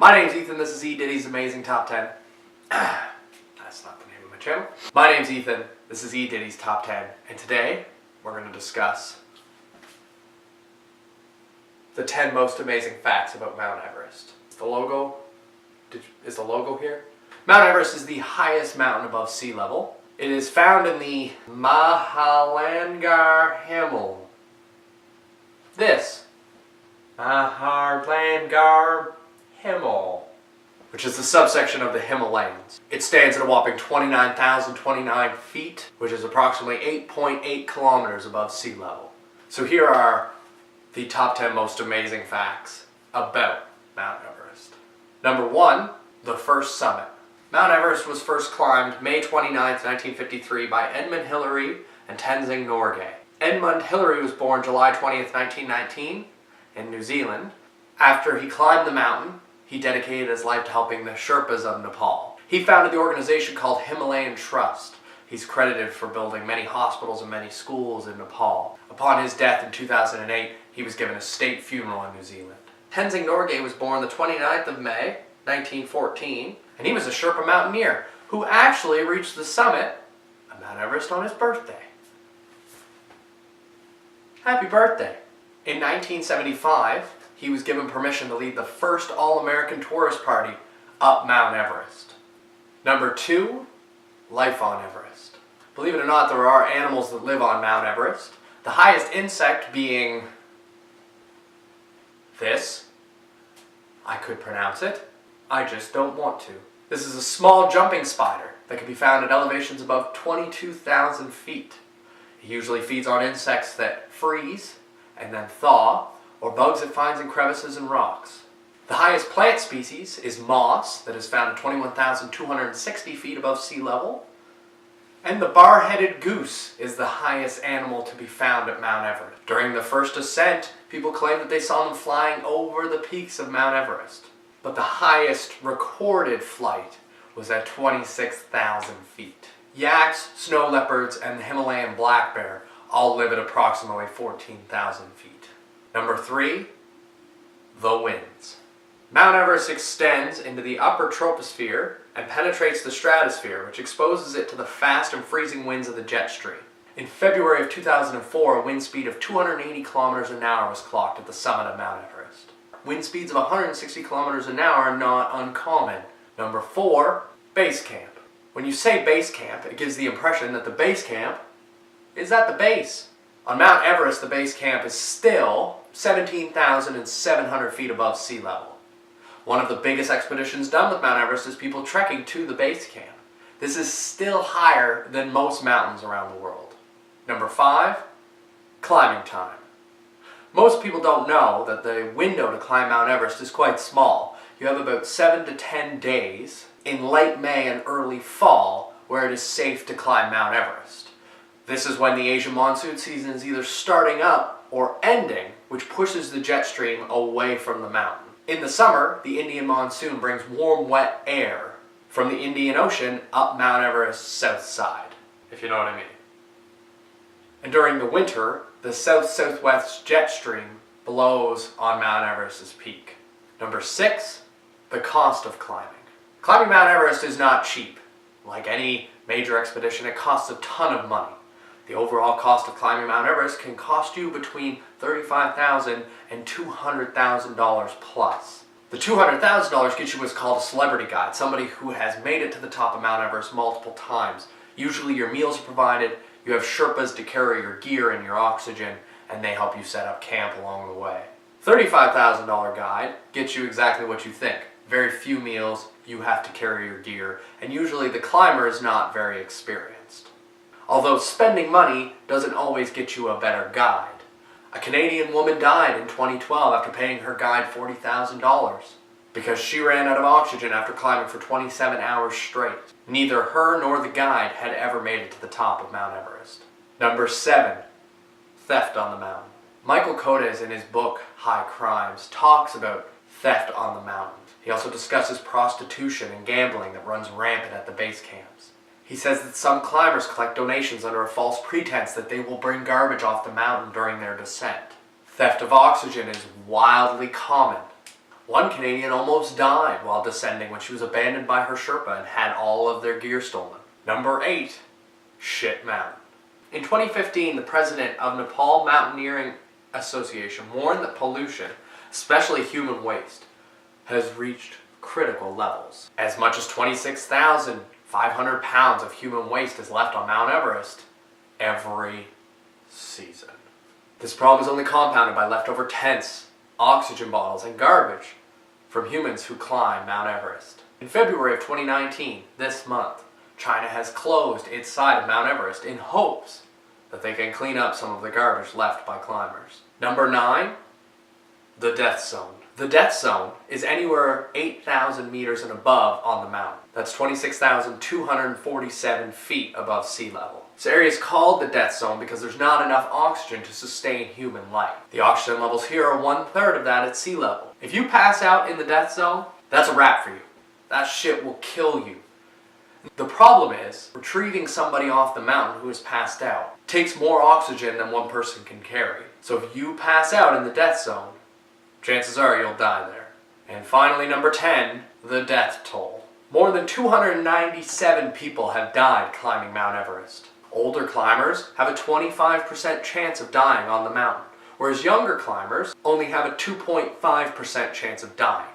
My name's Ethan, this is E. Diddy's Amazing Top 10. That's not the name of my channel. My name's Ethan, this is E. Diddy's Top 10, and today we're going to discuss the 10 most amazing facts about Mount Everest. The logo, is the logo here? Mount Everest is the highest mountain above sea level. It is found in the Mahalangar Himal. Mahalangar Himal, which is the subsection of the Himalayas. It stands at a whopping 29,029 feet, which is approximately 8.8 kilometers above sea level. So here are the top 10 most amazing facts about Mount Everest. Number 1, the first summit. Mount Everest was first climbed May 29, 1953 by Edmund Hillary and Tenzing Norgay. Edmund Hillary was born July 20th, 1919 in New Zealand. After he climbed the mountain, he dedicated his life to helping the Sherpas of Nepal. He founded the organization called Himalayan Trust. He's credited for building many hospitals and many schools in Nepal. Upon his death in 2008, he was given a state funeral in New Zealand. Tenzing Norgay was born the 29th of May, 1914, and he was a Sherpa mountaineer who actually reached the summit of Mount Everest on his birthday. Happy birthday! In 1975, he was given permission to lead the first all-American tourist party up Mount Everest. Number 2, life on Everest. Believe it or not, there are animals that live on Mount Everest. The highest insect being this. I could pronounce it. I just don't want to. This is a small jumping spider that can be found at elevations above 22,000 feet. It usually feeds on insects that freeze and then thaw, or bugs it finds in crevices and rocks. The highest plant species is moss, that is found at 21,260 feet above sea level. And the bar-headed goose is the highest animal to be found at Mount Everest. During the first ascent, people claim that they saw them flying over the peaks of Mount Everest. But the highest recorded flight was at 26,000 feet. Yaks, snow leopards, and the Himalayan black bear all live at approximately 14,000 feet. Number 3, the winds. Mount Everest extends into the upper troposphere and penetrates the stratosphere, which exposes it to the fast and freezing winds of the jet stream. In February of 2004, a wind speed of 280 kilometers an hour was clocked at the summit of Mount Everest. Wind speeds of 160 kilometers an hour are not uncommon. Number 4, base camp. When you say base camp, it gives the impression that the base camp is at the base. On Mount Everest, the base camp is still 17,700 feet above sea level. One of the biggest expeditions done with Mount Everest is people trekking to the base camp. This is still higher than most mountains around the world. Number 5, climbing time. Most people don't know that the window to climb Mount Everest is quite small. You have about 7 to 10 days in late May and early fall where it is safe to climb Mount Everest. This is when the Asian monsoon season is either starting up or ending, which pushes the jet stream away from the mountain. In the summer, the Indian monsoon brings warm, wet air from the Indian Ocean up Mount Everest's south side, if you know what I mean. And during the winter, the south-southwest jet stream blows on Mount Everest's peak. Number 6, the cost of climbing. Climbing Mount Everest is not cheap. Like any major expedition, it costs a ton of money. The overall cost of climbing Mount Everest can cost you between $35,000 and $200,000 plus. The $200,000 gets you what's called a celebrity guide, somebody who has made it to the top of Mount Everest multiple times. Usually your meals are provided, you have Sherpas to carry your gear and your oxygen, and they help you set up camp along the way. $35,000 guide gets you exactly what you think. Very few meals, you have to carry your gear, and usually the climber is not very experienced. Although spending money doesn't always get you a better guide. A Canadian woman died in 2012 after paying her guide $40,000 because she ran out of oxygen after climbing for 27 hours straight. Neither her nor the guide had ever made it to the top of Mount Everest. Number 7, theft on the mountain. Michael Kodes in his book High Crimes talks about theft on the mountain. He also discusses prostitution and gambling that runs rampant at the base camps. He says that some climbers collect donations under a false pretense that they will bring garbage off the mountain during their descent. Theft of oxygen is wildly common. One Canadian almost died while descending when she was abandoned by her Sherpa and had all of their gear stolen. Number 8. Shit Mountain. In 2015, the president of Nepal Mountaineering Association warned that pollution, especially human waste, has reached critical levels. As much as 26,500 pounds of human waste is left on Mount Everest every season. This problem is only compounded by leftover tents, oxygen bottles, and garbage from humans who climb Mount Everest. In February of 2019, this month, China has closed its side of Mount Everest in hopes that they can clean up some of the garbage left by climbers. Number 9, the death zone. The death zone is anywhere 8,000 meters and above on the mountain. That's 26,247 feet above sea level. This area is called the death zone because there's not enough oxygen to sustain human life. The oxygen levels here are 1/3 of that at sea level. If you pass out in the death zone, that's a wrap for you. That shit will kill you. The problem is, retrieving somebody off the mountain who has passed out takes more oxygen than one person can carry. So if you pass out in the death zone, chances are you'll die there. And finally, number 10, the death toll. More than 297 people have died climbing Mount Everest. Older climbers have a 25% chance of dying on the mountain, whereas younger climbers only have a 2.5% chance of dying.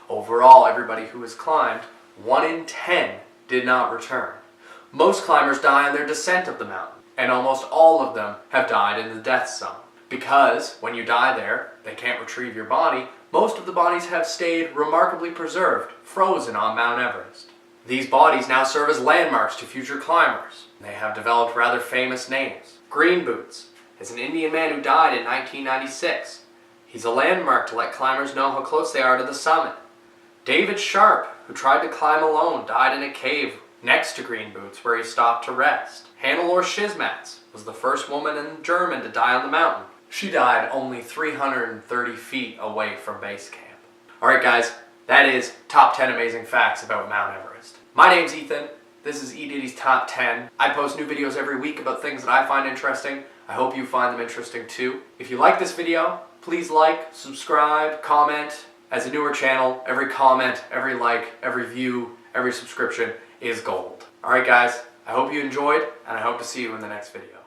Overall, everybody who has climbed, 1 in 10 did not return. Most climbers die on their descent of the mountain, and almost all of them have died in the death zone. Because when you die there, they can't retrieve your body, most of the bodies have stayed remarkably preserved, frozen on Mount Everest. These bodies now serve as landmarks to future climbers. They have developed rather famous names. Green Boots is an Indian man who died in 1996. He's a landmark to let climbers know how close they are to the summit. David Sharp, who tried to climb alone, died in a cave next to Green Boots where he stopped to rest. Hannelore Schizmatz was the first woman in German to die on the mountain. She died only 330 feet away from base camp. Alright guys, that is top 10 amazing facts about Mount Everest. My name's Ethan. This is E. Diddy's Top 10. I post new videos every week about things that I find interesting. I hope you find them interesting too. If you like this video, please like, subscribe, comment. As a newer channel, every comment, every like, every view, every subscription is gold. Alright guys, I hope you enjoyed, and I hope to see you in the next video.